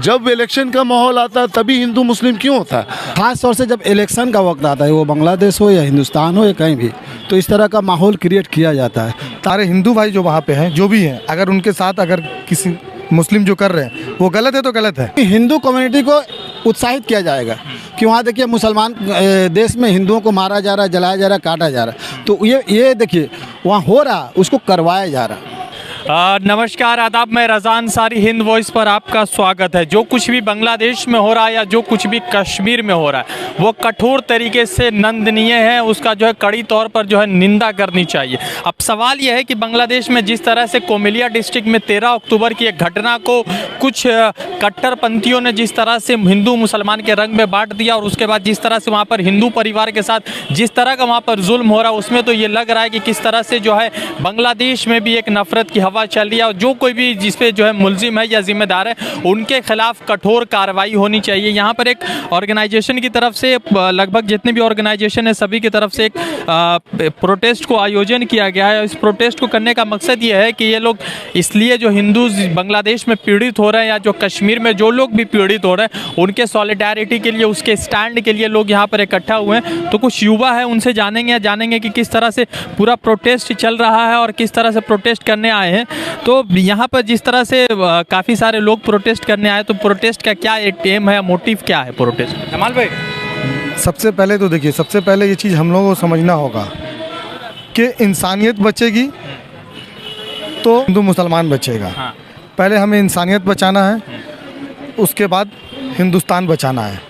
जब इलेक्शन का माहौल आता है तभी हिंदू मुस्लिम क्यों होता है? खास तौर से जब इलेक्शन का वक्त आता है, वो बांग्लादेश हो या हिंदुस्तान हो या कहीं भी, तो इस तरह का माहौल क्रिएट किया जाता है। सारे हिंदू भाई जो वहाँ पे हैं, जो भी हैं, अगर उनके साथ अगर किसी मुस्लिम जो कर रहे हैं वो गलत है तो गलत है। हिंदू कम्युनिटी को उत्साहित किया जाएगा कि वहाँ देखिए मुसलमान देश में हिंदुओं को मारा जा रहा है, जलाया जा रहा है, काटा जा रहा है, तो ये देखिए वहाँ हो रहा, उसको करवाया जा रहा है। नमस्कार आदाब, मैं रज़ान सारी हिंद वॉइस पर आपका स्वागत है। जो कुछ भी बांग्लादेश में हो रहा है या जो कुछ भी कश्मीर में हो रहा है वो कठोर तरीके से निंदनीय है, उसका जो है कड़ी तौर पर जो है निंदा करनी चाहिए। अब सवाल यह है कि बांग्लादेश में जिस तरह से कोमिलिया डिस्ट्रिक्ट में 13 अक्टूबर की एक घटना को कुछ कट्टरपंथियों ने जिस तरह से हिंदू मुसलमान के रंग में बांट दिया और उसके बाद जिस तरह से वहाँ पर हिंदू परिवार के साथ जिस तरह का वहाँ पर जुल्म हो रहा है, उसमें तो ये लग रहा है कि किस तरह से जो है बांग्लादेश में भी एक नफरत की हवा चल रही है और जो कोई भी जिस पे जो है मुलजिम है या जिम्मेदार है उनके खिलाफ कठोर कार्रवाई होनी चाहिए। यहाँ पर एक ऑर्गेनाइजेशन की तरफ से, लगभग जितने भी ऑर्गेनाइजेशन है सभी की तरफ से एक प्रोटेस्ट को आयोजन किया गया है। इस प्रोटेस्ट को करने का मकसद ये है कि ये लोग इसलिए जो हिंदू बांग्लादेश में पीड़ित हो रहे हैं या जो कश्मीर में जो लोग भी पीड़ित हो रहे हैं उनके सॉलिडारिटी के लिए, उसके स्टैंड के लिए लोग यहाँ पर इकट्ठा हुए हैं। तो कुछ युवा है, उनसे जानेंगे कि किस तरह से पूरा प्रोटेस्ट चल रहा है और किस तरह से प्रोटेस्ट करने आए हैं। तो यहाँ पर जिस तरह से काफ़ी सारे लोग प्रोटेस्ट करने आए, तो प्रोटेस्ट का क्या एक एम है, मोटिव क्या है प्रोटेस्ट? जमाल भाई, सबसे पहले तो देखिए, सबसे पहले ये चीज़ हम लोगों को समझना होगा कि इंसानियत बचेगी तो हिंदू मुसलमान बचेगा। हाँ। पहले हमें इंसानियत बचाना है, उसके बाद हिंदुस्तान बचाना है।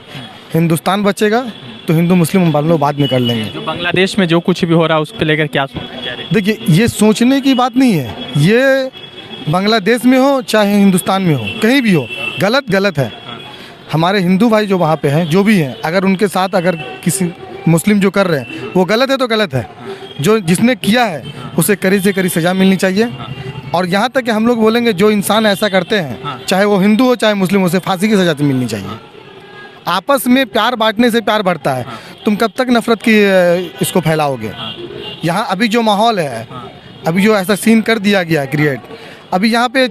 हिंदुस्तान बचेगा तो हिंदू मुस्लिम हम लोग बाद में कर लेंगे। जो बांग्लादेश में जो कुछ भी हो रहा है उस पर लेकर क्या सोच रहे हैं? देखिए, ये सोचने की बात नहीं है, ये बांग्लादेश में हो चाहे हिंदुस्तान में हो, कहीं भी हो, गलत है। हमारे हिंदू भाई जो वहाँ पे हैं, जो भी हैं, अगर उनके साथ अगर किसी मुस्लिम जो कर रहे हैं वो गलत है तो गलत है। जो जिसने किया है उसे कड़ी से कड़ी सज़ा मिलनी चाहिए। और यहाँ तक कि हम लोग बोलेंगे जो इंसान ऐसा करते हैं, चाहे वो हिंदू हो चाहे मुस्लिम, उसे फांसी की सज़ा मिलनी चाहिए। आपस में प्यार बांटने से प्यार बढ़ता है। तुम कब तक नफरत की इसको फैलाओगे? यहाँ अभी जो माहौल है, अभी जो ऐसा सीन कर दिया गया है क्रिएट, अभी यहाँ पे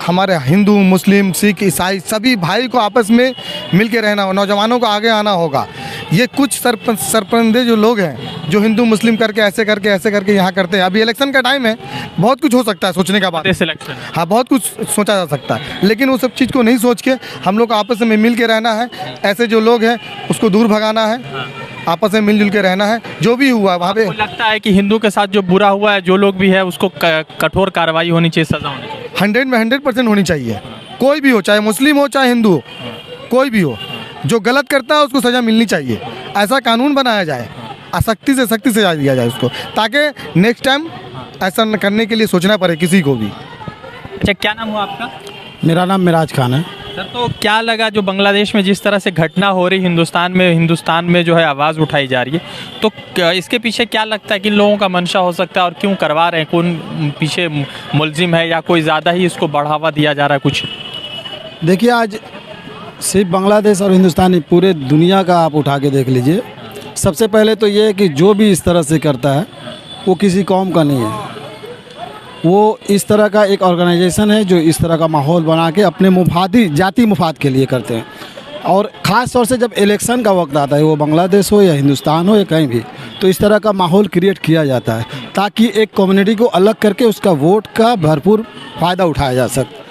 हमारे हिंदू मुस्लिम सिख ईसाई सभी भाई को आपस में मिल के रहना, नौजवानों को आगे आना होगा। ये कुछ सरपंदे जो लोग हैं जो हिंदू मुस्लिम करके ऐसे करके यहाँ करते हैं। अभी इलेक्शन का टाइम है, बहुत कुछ हो सकता है सोचने का बात। इलेक्शन, हाँ, बहुत कुछ सोचा जा सकता है, लेकिन वो सब चीज़ को नहीं सोच के हम लोग को आपस में मिल के रहना है। ऐसे जो लोग हैं उसको दूर भगाना है, आपस में मिलजुल के रहना है। जो भी हुआ वहाँ पे, लगता है कि हिंदू के साथ जो बुरा हुआ है, जो लोग भी है, उसको कठोर कार्रवाई होनी चाहिए, सजा होनी चाहिए। 100% होनी चाहिए। कोई भी हो, चाहे मुस्लिम हो चाहे हिंदू हो, कोई भी हो, जो गलत करता है उसको सज़ा मिलनी चाहिए। ऐसा कानून बनाया जाए, सख्ती से सज़ा दिया जाए उसको, ताकि नेक्स्ट टाइम ऐसा न करने के लिए सोचना पड़े किसी को भी। अच्छा, क्या नाम हुआ आपका? मेरा नाम मिराज खान है। सर, तो क्या लगा जो बांग्लादेश में जिस तरह से घटना हो रही, हिंदुस्तान में जो है आवाज़ उठाई जा रही है, तो इसके पीछे क्या लगता है कि लोगों का मंशा हो सकता है और क्यों करवा रहे हैं? कौन पीछे मुलजिम है या कोई ज़्यादा ही इसको बढ़ावा दिया जा रहा है? कुछ देखिए, आज सिर्फ बांग्लादेश और हिंदुस्तान नहीं, पूरे दुनिया का आप उठा के देख लीजिए। सबसे पहले तो ये है कि जो भी इस तरह से करता है वो किसी कौम का नहीं है, वो इस तरह का एक ऑर्गेनाइजेशन है जो इस तरह का माहौल बना के अपने मुफादी जाति मुफाद के लिए करते हैं। और ख़ास तौर से जब इलेक्शन का वक्त आता है, वो बांग्लादेश हो या हिंदुस्तान हो या कहीं भी, तो इस तरह का माहौल क्रिएट किया जाता है ताकि एक कम्युनिटी को अलग करके उसका वोट का भरपूर फ़ायदा उठाया जा सके।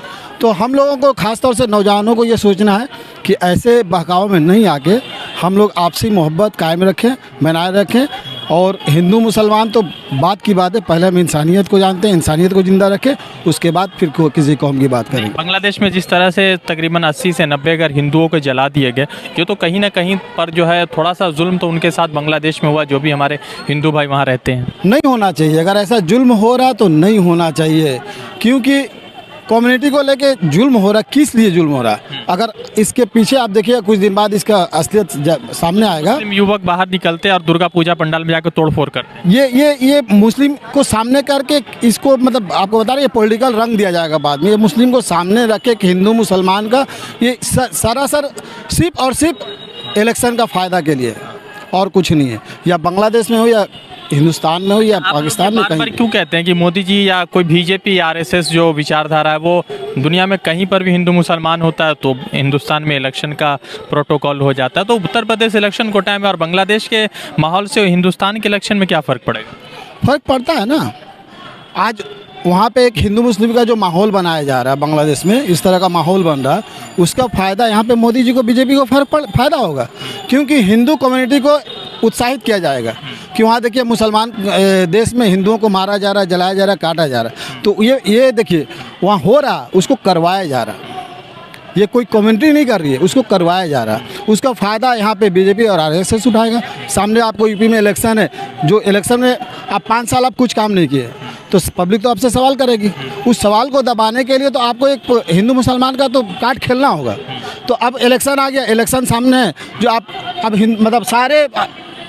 तो हम लोगों को ख़ास तौर से नौजवानों को ये सोचना है कि ऐसे बहकाव में नहीं आके हम लोग आपसी मोहब्बत कायम रखें, बनाए रखें। और हिंदू मुसलमान तो बात की बात है, पहले हम इंसानियत को जानते हैं, इंसानियत को ज़िंदा रखें, उसके बाद फिर किसी कौम की बात करेंगे। बांग्लादेश में जिस तरह से तकरीबन 80 से 90 घर हिंदुओं को जला दिए गए, ये तो कहीं ना कहीं पर जो है थोड़ा सा जुल्म तो उनके साथ बांग्लादेश में हुआ, जो भी हमारे हिंदू भाई वहाँ रहते हैं। नहीं होना चाहिए, अगर ऐसा जुल्म हो रहा तो नहीं होना चाहिए, क्योंकि कम्युनिटी को लेके जुल्म हो रहा, किस लिए जुल्म हो रहा है? अगर इसके पीछे आप देखिए, कुछ दिन बाद इसका असलियत सामने आएगा। युवक बाहर निकलते हैं और दुर्गा पूजा पंडाल में जाकर तोड़फोड़ करते हैं। ये मुस्लिम को सामने करके इसको, मतलब आपको बता रहे, ये पॉलिटिकल रंग दिया जाएगा बाद में। ये मुस्लिम को सामने रख के हिंदू मुसलमान का ये सरासर सिर्फ और सिर्फ इलेक्शन का फ़ायदा के लिए, और कुछ नहीं है। या बांग्लादेश में हो या हिंदुस्तान में हो या पाकिस्तान में बार बार कहीं। क्यों कहते हैं कि मोदी जी या कोई बीजेपी आरएसएस जो विचारधारा है वो दुनिया में कहीं पर भी हिंदू मुसलमान होता है तो हिंदुस्तान में इलेक्शन का प्रोटोकॉल हो जाता है, तो उत्तर प्रदेश इलेक्शन को टाइम है और बांग्लादेश के माहौल से हिंदुस्तान के इलेक्शन में क्या फ़र्क पड़ेगा? फर्क पड़ता है ना। आज वहाँ पे एक हिंदू मुस्लिम का जो माहौल बनाया जा रहा है बांग्लादेश में, इस तरह का माहौल बन रहा है, उसका फ़ायदा यहाँ पे मोदी जी को, बीजेपी को फ़ायदा होगा, क्योंकि हिंदू कम्युनिटी को उत्साहित किया जाएगा कि वहाँ देखिए मुसलमान देश में हिंदुओं को मारा जा रहा है, जलाया जा रहा है, काटा जा रहा है, तो ये देखिए वहाँ हो रहा है, उसको करवाया जा रहा है। ये कोई कमेंट्री नहीं कर रही है, उसको करवाया जा रहा है। उसका फ़ायदा यहाँ पे बीजेपी और आरएसएस उठाएगा। सामने आपको यूपी में इलेक्शन है, जो इलेक्शन में आप 5 साल आप कुछ काम नहीं किए तो पब्लिक तो आपसे सवाल करेगी। उस सवाल को दबाने के लिए तो आपको एक हिंदू मुसलमान का तो कार्ड खेलना होगा। तो अब इलेक्शन आ गया, इलेक्शन सामने है, जो आप अब मतलब सारे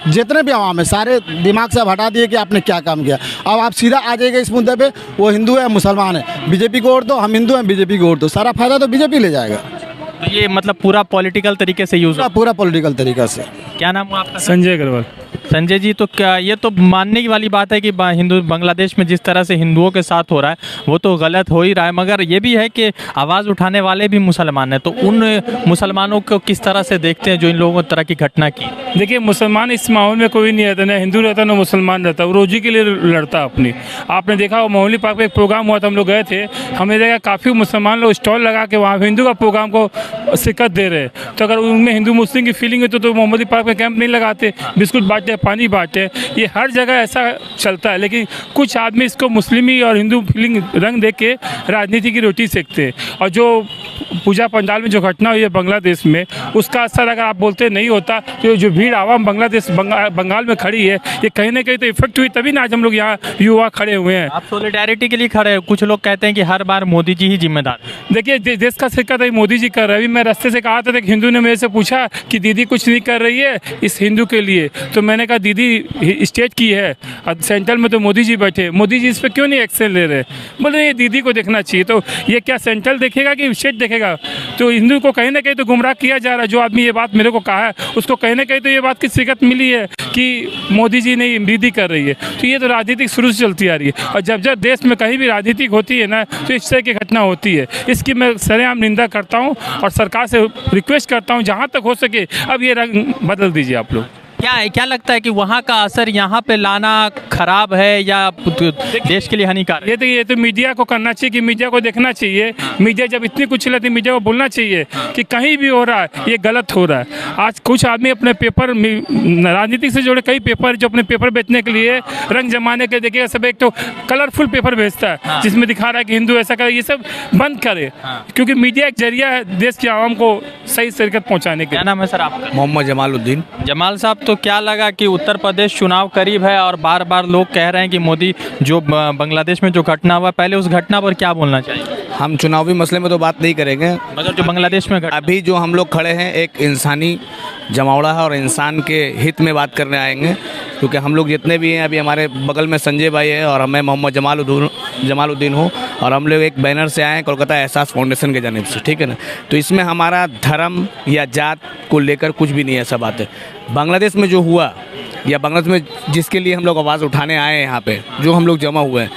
जितने भी आवाम है सारे दिमाग से अब हटा दिए कि आपने क्या काम किया। अब आप सीधा आ जाइएगा इस मुद्दे पे, वो हिंदू है मुसलमान है, बीजेपी को वोट दो, हम हिंदू हैं बीजेपी को वोट दो, सारा फायदा तो बीजेपी ले जाएगा। तो ये मतलब पूरा पॉलिटिकल तरीके से यूज़ पूरा पॉलिटिकल तरीका से। क्या नाम हुआ आपका? संजय अग्रवाल। संजय जी, तो क्या ये तो मानने की वाली बात है कि हिंदू बांग्लादेश में जिस तरह से हिंदुओं के साथ हो रहा है वो तो गलत हो ही रहा है, मगर ये भी है कि आवाज़ उठाने वाले भी मुसलमान हैं, तो उन मुसलमानों को किस तरह से देखते हैं जो इन लोगों ने तरह की घटना की? देखिए, मुसलमान इस माहौल में कोई नहीं रहता, ना हिंदू रहता ना मुसलमान रहता, वो रोजी के लिए लड़ता अपनी। आपने देखा वो मोहल्ली पार्क में एक प्रोग्राम हुआ था, हम लोग गए थे, हमने देखा काफ़ी मुसलमान लोग स्टॉल लगा के वहाँ हिंदू का प्रोग्राम को शिकत दे रहे। तो अगर उनमें हिंदू मुस्लिम की फीलिंग है तो मोहम्मदी पार्क में कैंप नहीं लगाते, बिस्कुट बांटते, पानी बांटते। ये हर जगह ऐसा चलता है, लेकिन कुछ आदमी इसको मुस्लिमी और हिंदू फीलिंग रंग देख के राजनीति की रोटी सेकते। और जो पूजा पंडाल में जो घटना हुई है बांग्लादेश में, उसका असर अगर आप बोलते नहीं होता तो जो भीड़ आवाम बांग्लादेश बंगाल में खड़ी है, ये कहीं ना कहीं तो इफेक्ट हुई, तभी ना आज हम लोग यहाँ युवा खड़े हुए हैं। आप सोलिडेरिटी के लिए खड़े हैं, कुछ लोग कहते हैं कि हर बार मोदी जी ही जिम्मेदार। देखिए, देश का शिकत है मोदी जी कर रहे हैं। अभी मैं रास्ते से कहा था एक हिंदू ने मेरे से पूछा कि दीदी कुछ नहीं कर रही है इस हिंदू के लिए, तो मैंने कहा दीदी स्टेट की है, सेंट्रल में तो मोदी जी बैठे, मोदी जी इस पर क्यों नहीं एक्शन ले रहे? बोले ये दीदी को देखना चाहिए। तो ये क्या सेंट्रल देखेगा कि स्टेट देखेगा? तो हिंदू को कहीं ना कहीं तो गुमराह किया जा रहा है। जो आदमी ये बात मेरे को कहा है उसको कहीं ना कहीं तो ये बात की शिकत मिली है कि मोदी जी ने दीदी कर रही है। तो ये तो राजनीतिक शुरू से चलती आ रही है, और जब जब देश में कहीं भी राजनीतिक होती है ना तो इस तरह की घटना होती है। इसकी मैं सरेआम निंदा करता हूँ और सरकार से रिक्वेस्ट करता हूँ जहाँ तक हो सके अब ये रंग बदल दीजिए आप लोग। क्या लगता है कि वहाँ का असर यहाँ पे लाना खराब है या देश के लिए हानिकारक? ये तो मीडिया को करना चाहिए कि मीडिया को देखना चाहिए। मीडिया जब इतनी कुछ चलाती है, मीडिया को बोलना चाहिए कि कहीं भी हो रहा है ये गलत हो रहा है। आज कुछ आदमी अपने पेपर राजनीति से जुड़े कई पेपर जो अपने पेपर बेचने के लिए रंग जमाने के देखिएगा, सब एक तो कलरफुल पेपर बेचता है जिसमें दिखा रहा है कि हिंदू ऐसा करे। ये सब बंद करे, क्योंकि मीडिया एक जरिया है देश की आवाम को सही शिरकत पहुँचाने के। क्या नाम है सर आपका? मोहम्मद जमालुद्दीन। जमाल साहब, तो क्या लगा कि उत्तर प्रदेश चुनाव करीब है और बार बार लोग कह रहे हैं कि मोदी जो बांग्लादेश में जो घटना हुआ, पहले उस घटना पर क्या बोलना चाहिए? हम चुनावी मसले में तो बात नहीं करेंगे, मगर जो बांग्लादेश में अभी जो हम लोग खड़े हैं एक इंसानी जमावड़ा है और इंसान के हित में बात करने आएंगे, क्योंकि हम लोग जितने भी हैं, अभी हमारे बगल में संजय भाई है और मैं मोहम्मद जमालुद्दीन हूँ, और हम लोग एक बैनर से आए हैं कोलकाता एहसास फाउंडेशन के जानिब से, ठीक है ना। तो इसमें हमारा धर्म या जात को लेकर कुछ भी नहीं है, ऐसा बात है। बांग्लादेश में जो हुआ या बांग्लादेश में जिसके लिए हम लोग आवाज़ उठाने आए हैं, यहाँ पे जो हम लोग जमा हुए हैं,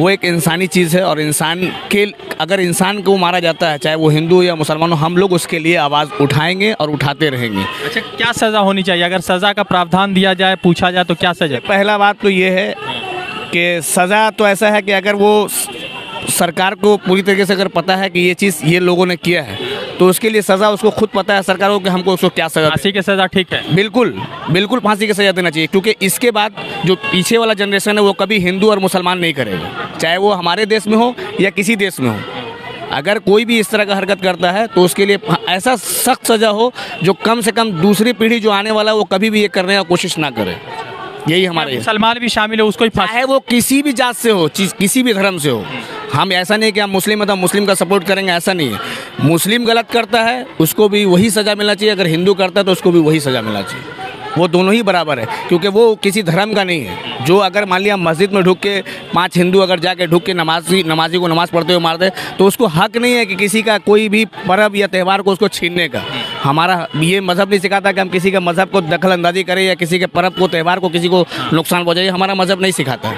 वो एक इंसानी चीज़ है, और इंसान के अगर इंसान को मारा जाता है, चाहे वो हिंदू या मुसलमान हो, हम लोग उसके लिए आवाज़ उठाएंगे और उठाते रहेंगे। अच्छा, क्या सज़ा होनी चाहिए? अगर सज़ा का प्रावधान दिया जाए, पूछा जाए तो क्या सज़ा? पहला बात तो ये है कि सज़ा तो ऐसा है कि अगर वो सरकार को पूरी तरीके से अगर पता है कि ये चीज़ ये लोगों ने किया है, तो उसके लिए सज़ा उसको खुद पता है सरकार को कि हमको उसको क्या सज़ा। फांसी की सज़ा ठीक है? बिल्कुल बिल्कुल फांसी की सज़ा देना चाहिए, क्योंकि इसके बाद जो पीछे वाला जनरेशन है वो कभी हिंदू और मुसलमान नहीं करेगा, चाहे वो हमारे देश में हो या किसी देश में हो। अगर कोई भी इस तरह का हरकत करता है तो उसके लिए ऐसा सख्त सज़ा हो जो कम से कम दूसरी पीढ़ी जो आने वाला है वो कभी भी ये करने का कोशिश ना करे। यही हमारे मुसलमान भी शामिल है, उसको ही फांसी, चाहे वो किसी भी जात से हो, किसी भी धर्म से हो। हम ऐसा नहीं कि हम मुस्लिम है तो हम मुस्लिम का सपोर्ट करेंगे, ऐसा नहीं है। मुस्लिम गलत करता है उसको भी वही सज़ा मिलना चाहिए, अगर हिंदू करता है तो उसको भी वही सज़ा मिलना चाहिए। वो दोनों ही बराबर है, क्योंकि वो किसी धर्म का नहीं है। जो अगर मान लिया मस्जिद में ढुक के 5 हिंदू अगर जाके ढुक के नमाजी को नमाज़ पढ़ते हुए मार दे, तो उसको हक नहीं है कि किसी का कोई भी पर्व या त्यौहार को उसको छीनने का। हमारा ये मज़हब नहीं सिखाता कि हम किसी के मज़हब को दखल अंदाजी करें या किसी के पर्व को त्यौहार को किसी को नुकसान पहुँचाए, हमारा मज़हब नहीं सिखाता है।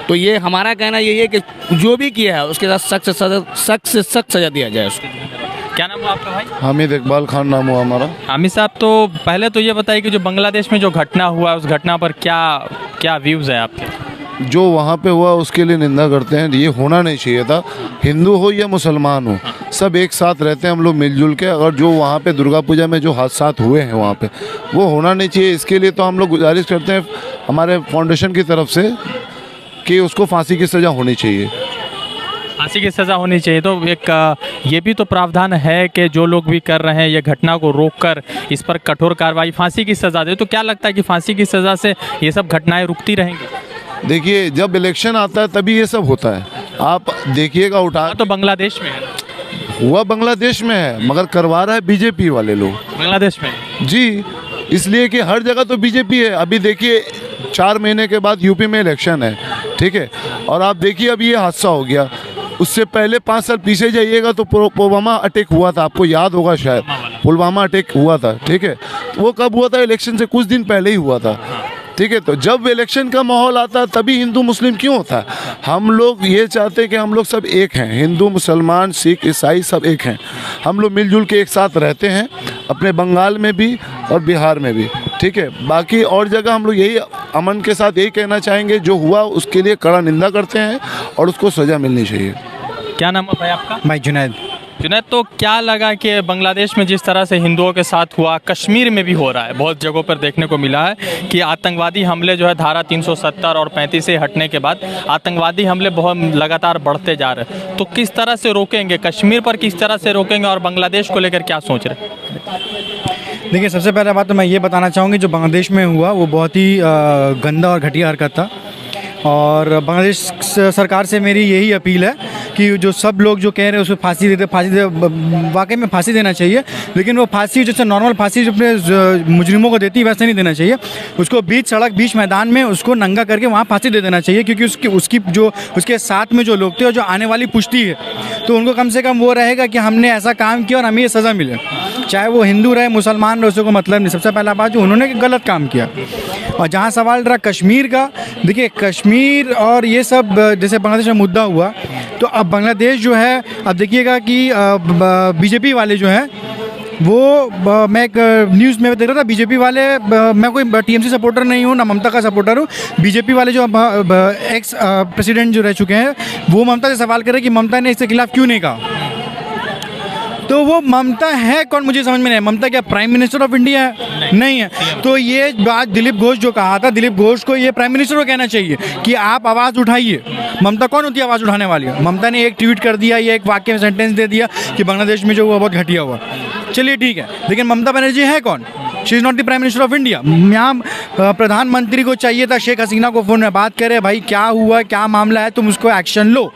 तो ये हमारा कहना यही है कि जो भी किया है उसके साथ सख्त से सख्त सज़ा दिया जाए उसको। क्या नाम हुआ आपका भाई? हामिद इकबाल खान नाम हुआ हमारा। आमिर साहब, तो पहले तो ये बताइए कि जो बांग्लादेश में जो घटना हुआ उस घटना पर क्या क्या व्यूज़ हैं आपके? जो वहाँ पे हुआ उसके लिए निंदा करते हैं। ये होना नहीं चाहिए था। हिंदू हो या मुसलमान हो, सब एक साथ रहते हैं हम लोग मिलजुल के। अगर जो वहाँ पे दुर्गा पूजा में जो हादसा हुए हैं वहाँ पे, वो होना नहीं चाहिए। इसके लिए तो हम लोग गुजारिश करते हैं हमारे फाउंडेशन की तरफ से कि उसको फांसी की सज़ा होनी चाहिए। फांसी की सज़ा होनी चाहिए। तो एक ये भी तो प्रावधान है कि जो लोग भी कर रहे हैं ये घटना को रोककर इस पर कठोर कार्रवाई, फांसी की सज़ा दे। तो क्या लगता है कि फांसी की सज़ा से ये सब घटनाएं रुकती रहेंगी? देखिए, जब इलेक्शन आता है तभी ये सब होता है। आप देखिएगा उठा तो बांग्लादेश में है, हुआ बांग्लादेश में है, मगर करवा रहा है बीजेपी वाले लोग बांग्लादेश में जी। इसलिए कि हर जगह तो बीजेपी है। अभी देखिए 4 महीने के बाद यूपी में इलेक्शन है, ठीक है। और आप देखिए अब ये हादसा हो गया। उससे पहले 5 साल पीछे जाइएगा तो पुलवामा अटैक हुआ था, आपको याद होगा शायद। पुलवामा अटैक हुआ था, ठीक है। वो कब हुआ था? इलेक्शन से कुछ दिन पहले ही हुआ था, ठीक है। तो जब इलेक्शन का माहौल आता है तभी हिंदू मुस्लिम क्यों होता है? हम लोग ये चाहते हैं कि हम लोग सब एक हैं, हिंदू मुसलमान सिख ईसाई सब एक हैं। हम लोग मिलजुल के एक साथ रहते हैं, अपने बंगाल में भी और बिहार में भी, ठीक है। बाकी और जगह हम लोग यही अमन के साथ यही कहना चाहेंगे, जो हुआ उसके लिए कड़ा निंदा करते हैं और उसको सज़ा मिलनी चाहिए। क्या नाम है भाई आपका? भाई जुनैद। जुनैद, तो क्या लगा कि बांग्लादेश में जिस तरह से हिंदुओं के साथ हुआ, कश्मीर में भी हो रहा है, बहुत जगहों पर देखने को मिला है कि आतंकवादी हमले जो है धारा 370 और 35 से हटने के बाद आतंकवादी हमले बहुत लगातार बढ़ते जा रहे हैं। तो किस तरह से रोकेंगे, कश्मीर पर किस तरह से रोकेंगे और बांग्लादेश को लेकर क्या सोच रहे हैं? देखिए, सबसे पहले बात तो मैं ये बताना चाहूँगी, जो बांग्लादेश में हुआ वो बहुत ही गंदा और घटिया हरकत था। और बांग्लादेश सरकार से मेरी यही अपील है कि जो सब लोग जो कह रहे हैं उसको फांसी दे, वाकई में फांसी देना चाहिए। लेकिन वो फांसी जैसे नॉर्मल फांसी जो अपने मुजरिमों को देती है वैसे नहीं देना चाहिए। उसको बीच सड़क बीच मैदान में उसको नंगा करके वहाँ फांसी दे देना चाहिए, क्योंकि उसकी जो उसके साथ में जो लोग थे और जो आने वाली पुश्ती है, तो उनको कम से कम वो रहेगा कि हमने ऐसा काम किया और हमें ये सज़ा मिले। चाहे वो हिंदू रहे मुसलमान रहे, उसको कोई मतलब नहीं। सबसे पहला बात जो उन्होंने गलत काम किया। और जहाँ सवाल रहा कश्मीर का, देखिए कश्मीर और ये सब जैसे बांग्लादेश में मुद्दा हुआ, तो अब बांग्लादेश जो है, अब देखिएगा कि बीजेपी वाले जो हैं वो मैं एक न्यूज़ में देख रहा था, बीजेपी वाले, मैं कोई टीएमसी सपोर्टर नहीं हूँ ना ममता का सपोर्टर हूँ, बीजेपी वाले जो एक्स प्रेसिडेंट जो रह चुके हैं वो ममता से सवाल कर रहे हैं कि ममता ने इसके खिलाफ क्यों नहीं कहा। तो वो ममता है कौन, मुझे समझ में नहीं है। ममता क्या प्राइम मिनिस्टर ऑफ इंडिया है? नहीं है। तो ये बात दिलीप घोष जो कहा था, दिलीप घोष को ये प्राइम मिनिस्टर को कहना चाहिए कि आप आवाज़ उठाइए। ममता कौन होती है आवाज़ उठाने वाली? ममता ने एक ट्वीट कर दिया, ये एक वाक्य में सेंटेंस दे दिया कि बांग्लादेश में जो हुआ बहुत घटिया हुआ। चलिए ठीक है, लेकिन ममता बनर्जी है कौन? She is not the prime minister of India. यहाँ प्रधानमंत्री को चाहिए था शेख हसीना को फ़ोन में बात करे, भाई क्या हुआ, क्या मामला है, तुम उसको एक्शन लो।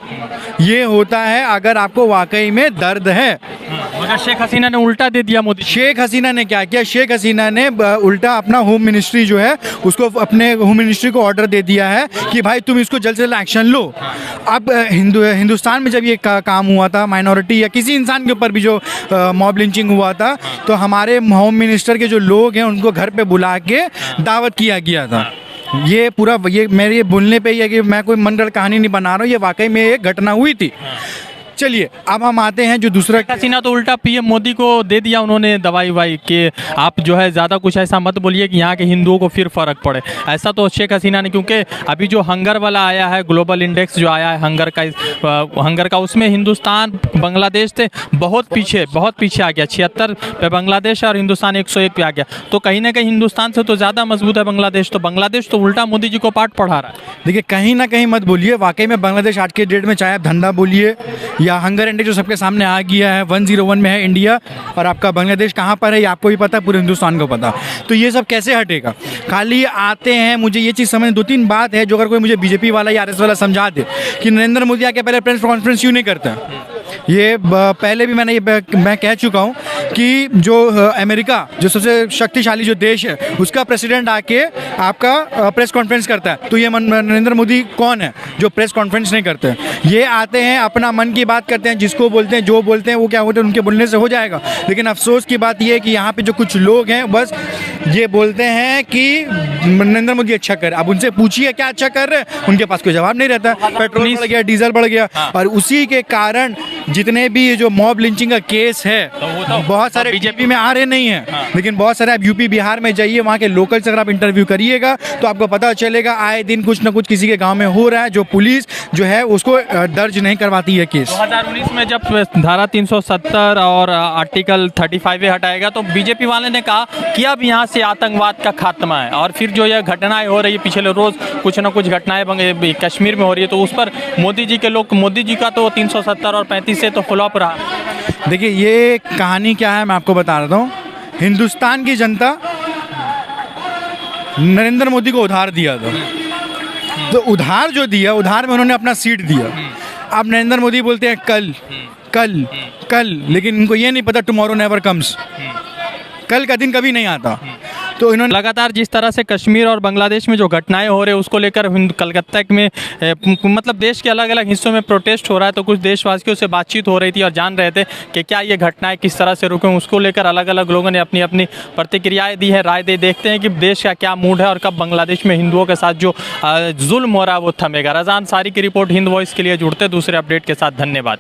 ये होता है अगर आपको वाकई में दर्द है। मगर शेख हसीना ने उल्टा दे दिया मोदी। शेख हसीना ने क्या किया? शेख हसीना ने उल्टा अपना होम मिनिस्ट्री जो है उसको, अपने होम मिनिस्ट्री को ऑर्डर दे दिया है कि भाई तुम इसको जल्द से जल्द एक्शन लो। अब हिंदुस्तान में जब ये काम हुआ था, माइनॉरिटी या किसी इंसान के ऊपर भी जो मॉब लिंचिंग हुआ था, तो हमारे होम मिनिस्टर के जो लोग हैं उनको घर पे बुला के दावत किया गया था। ये पूरा ये मेरे बोलने पे ही है कि मैं कोई मनगढ़ कहानी नहीं बना रहा हूँ, ये वाकई में एक घटना हुई थी। चलिए अब हम आते हैं जो दूसरा। हसीना तो उल्टा पीएम मोदी को दे दिया उन्होंने दवाई वाई कि आप जो है ज़्यादा कुछ ऐसा मत बोलिए कि यहाँ के हिंदुओं को फिर फ़र्क पड़े। ऐसा तो शेख हसीना ने, क्योंकि अभी जो हंगर वाला आया है, ग्लोबल इंडेक्स जो आया है हंगर का, उसमें हिंदुस्तान बांग्लादेश से बहुत पीछे आ गया। 76 पे बांग्लादेश और हिंदुस्तान 101 पे आ गया। तो कहीं ना कहीं हिंदुस्तान से तो ज़्यादा मजबूत है बांग्लादेश। तो बांग्लादेश तो उल्टा मोदी जी को पाठ पढ़ा रहा है। देखिए कहीं ना कहीं मत बोलिए, वाकई में बांग्लादेश आज के डेट में, चाहे आप धंधा बोलिए या हंगर इंडेक्स जो सबके सामने आ गया है, 101 में है इंडिया, और आपका बांग्लादेश कहाँ पर है ये आपको भी पता है, पूरे हिंदुस्तान को पता। तो ये सब कैसे हटेगा? खाली आते हैं, मुझे ये चीज़ समझ, 2-3 बात है जो अगर कोई मुझे बीजेपी वाला या आरएसएस वाला समझा दे कि नरेंद्र मोदी आके पहले प्रेस कॉन्फ्रेंस क्यों नहीं करता, ये पहले भी मैं कह चुका हूँ कि जो अमेरिका जो सबसे शक्तिशाली जो देश है उसका प्रेसिडेंट आके आपका प्रेस कॉन्फ्रेंस करता है, तो ये नरेंद्र मोदी कौन है जो प्रेस कॉन्फ्रेंस नहीं करते हैं? ये आते हैं, अपना मन की बात करते हैं, जिसको बोलते हैं जो बोलते हैं वो क्या होता है उनके बोलने से हो जाएगा। लेकिन अफसोस की बात ये है कि यहाँ पे जो कुछ लोग हैं बस ये बोलते हैं कि नरेंद्र मोदी अच्छा कर, अब उनसे पूछिए क्या अच्छा कर रहे हैं, उनके पास कोई जवाब नहीं रहता। पेट्रोल बढ़ गया, डीजल बढ़ गया, और उसी के कारण जितने भी ये जो मॉब लिंचिंग का केस है बहुत सारे बीजेपी में आ रहे नहीं हैं, लेकिन बहुत सारे आप यूपी बिहार में जाइए, वहाँ के लोकल से अगर आप इंटरव्यू करिएगा तो आपको पता चलेगा आए दिन कुछ ना कुछ किसी के गांव में हो रहा है, जो पुलिस जो है उसको दर्ज नहीं करवाती है केस। 2019 में जब धारा 370 और आर्टिकल 35 हटाएगा तो बीजेपी वाले ने कहा कि अब यहाँ से आतंकवाद का खात्मा है, और फिर जो यह घटनाएं हो रही है पिछले रोज कुछ ना कुछ घटनाएं कश्मीर में हो रही है, तो उस पर मोदी जी के लोग, मोदी जी का तो 370 और 35 से तो फ्लॉप रहा। देखिए ये कहानी क्या है मैं आपको बता रहा हूँ। हिंदुस्तान की जनता नरेंद्र मोदी को उधार दिया था, तो उधार जो दिया, उधार में उन्होंने अपना सीट दिया। अब नरेंद्र मोदी बोलते हैं कल कल कल, लेकिन इनको ये नहीं पता टुमारो नेवर कम्स, कल का दिन कभी नहीं आता। तो इन्होंने लगातार जिस तरह से कश्मीर और बांग्लादेश में जो घटनाएं हो रही है उसको लेकर कलकत्ता में मतलब देश के अलग अलग हिस्सों में प्रोटेस्ट हो रहा है, तो कुछ देशवासियों से बातचीत हो रही थी और जान रहे थे कि क्या ये घटनाएं किस तरह से रुकें, उसको लेकर अलग अलग लोगों ने अपनी अपनी प्रतिक्रियाएं दी है, राय दे। देखते हैं कि देश का क्या मूड है और कब बांग्लादेश में हिंदुओं के साथ जो जुल्म हो रहा है वो थमेगा। रज़ा अंसारी की रिपोर्ट, हिंद वॉइस के लिए जुड़ते दूसरे अपडेट के साथ। धन्यवाद।